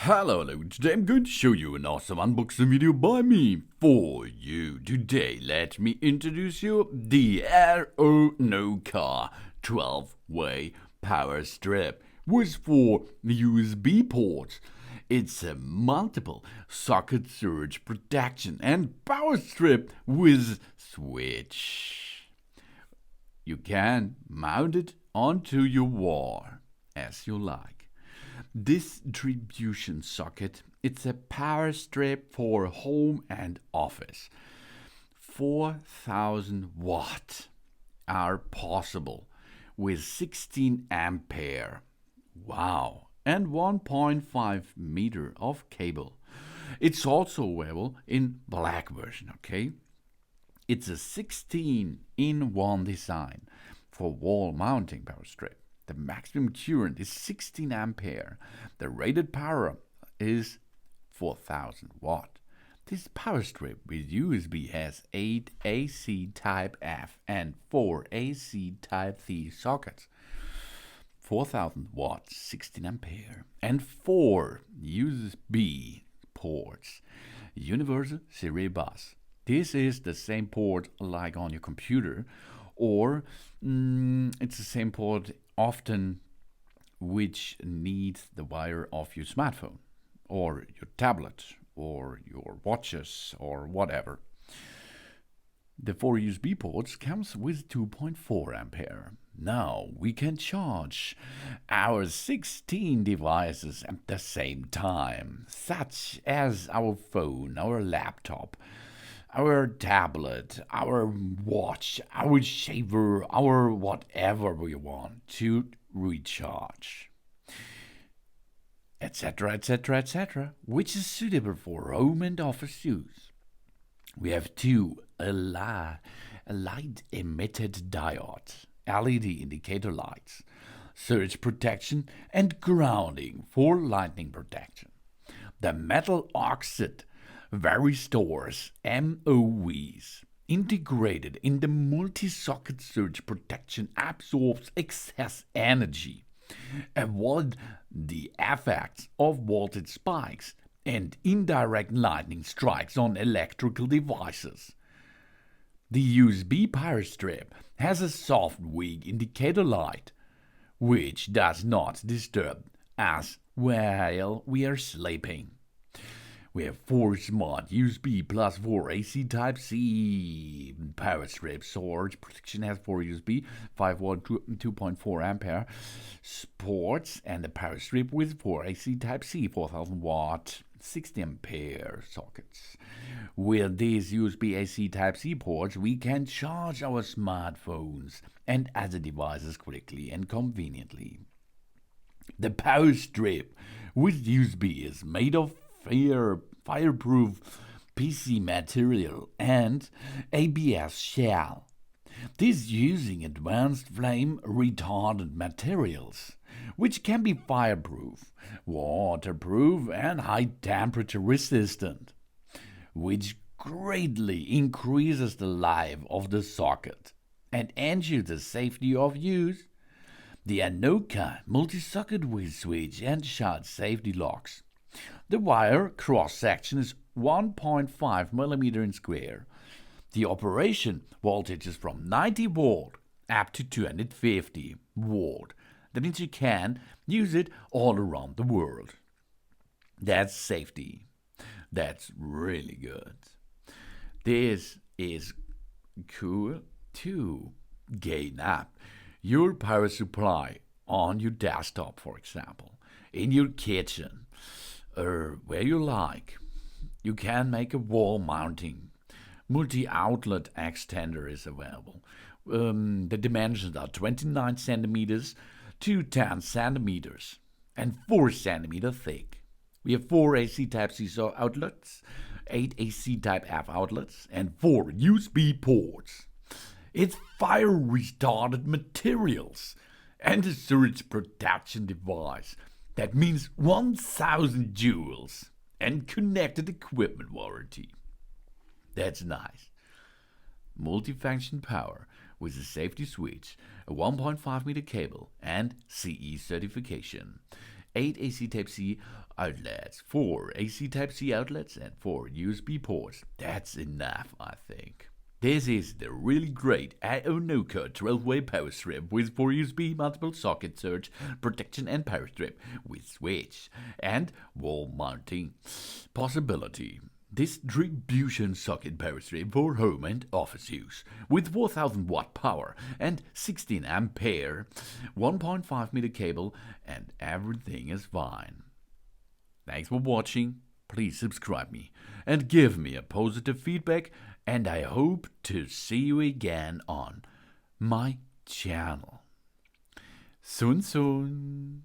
Hello, today I'm going to show you an awesome unboxing video by me for you. Today, let me introduce you the AONOKA 12-way power strip with 4 USB ports. It's a multiple socket surge protection and power strip with switch. You can mount it onto your wall as you like. Distribution socket, it's a power strip for home and office. 4,000 watt are possible with 16 ampere. Wow. And 1.5 meter of cable. It's also available in black version, okay? It's a 16-in-1 design for wall mounting power strip. The maximum current is 16 ampere. The rated power is 4,000 watt. This power strip with USB has 8 AC Type F and 4 AC Type C sockets. 4,000 watts, 16 ampere, and 4 USB ports. Universal serial bus. This is the same port like on your computer, or it's the same port often which needs the wire of your smartphone or your tablet or your watches or whatever. The 4 USB ports comes with 2.4 ampere. Now we can charge our 16 devices at the same time, such as our phone, our laptop, our tablet, our watch, our shaver, our whatever we want to recharge, etc., etc., etc., which is suitable for home and office use. We have 2 light-emitted diodes, LED indicator lights, surge protection and grounding for lightning protection. The metal oxide varistors, MOVs, integrated in the multi-socket surge protection, absorbs excess energy, avoid the effects of voltage spikes and indirect lightning strikes on electrical devices. The USB power strip has a soft weak indicator light, which does not disturb us while we are sleeping. We have 4 smart USB plus 4 AC Type-C power strips. Surge protection has 4 USB, 5 watt, 2.4 ampere ports, and a power strip with 4 AC Type-C, 4,000 watt, 60 ampere sockets. With these USB AC Type-C ports, we can charge our smartphones and other devices quickly and conveniently. The power strip with USB is made of fireproof PC material and ABS shell. This using advanced flame retardant materials, which can be fireproof, waterproof, and high temperature resistant, which greatly increases the life of the socket and ensures the safety of use. The AONOKA multi-socket with switch and child safety locks. The wire cross-section is 1.5 mm in square. The operation voltage is from 90 volt up to 250 volt. That means you can use it all around the world. That's safety. That's really good. This is cool to gain up your power supply on your desktop, for example, in your kitchen, or where you like. You can make a wall mounting. Multi-outlet extender is available. The dimensions are 29 centimeters to 10 centimeters and 4 centimeter thick. We have 4 AC Type-C outlets, 8 AC Type-F outlets, and 4 USB ports. It's fire retardant materials and a surge protection device. That means 1,000 joules and connected equipment warranty. That's nice. Multifunction power with a safety switch, a 1.5 meter cable, and CE certification. 8 AC Type-C outlets, 4 AC Type-C outlets, and 4 USB ports. That's enough, I think. This is the really great AONOKA 12-way power strip with 4 USB multiple socket surge protection and power strip with switch and wall mounting possibility. Distribution socket power strip for home and office use with 4000 watt power and 16 ampere 1.5 meter cable, and everything is fine. Thanks for watching. Please subscribe me and give me a positive feedback, and I hope to see you again on my channel. Soon.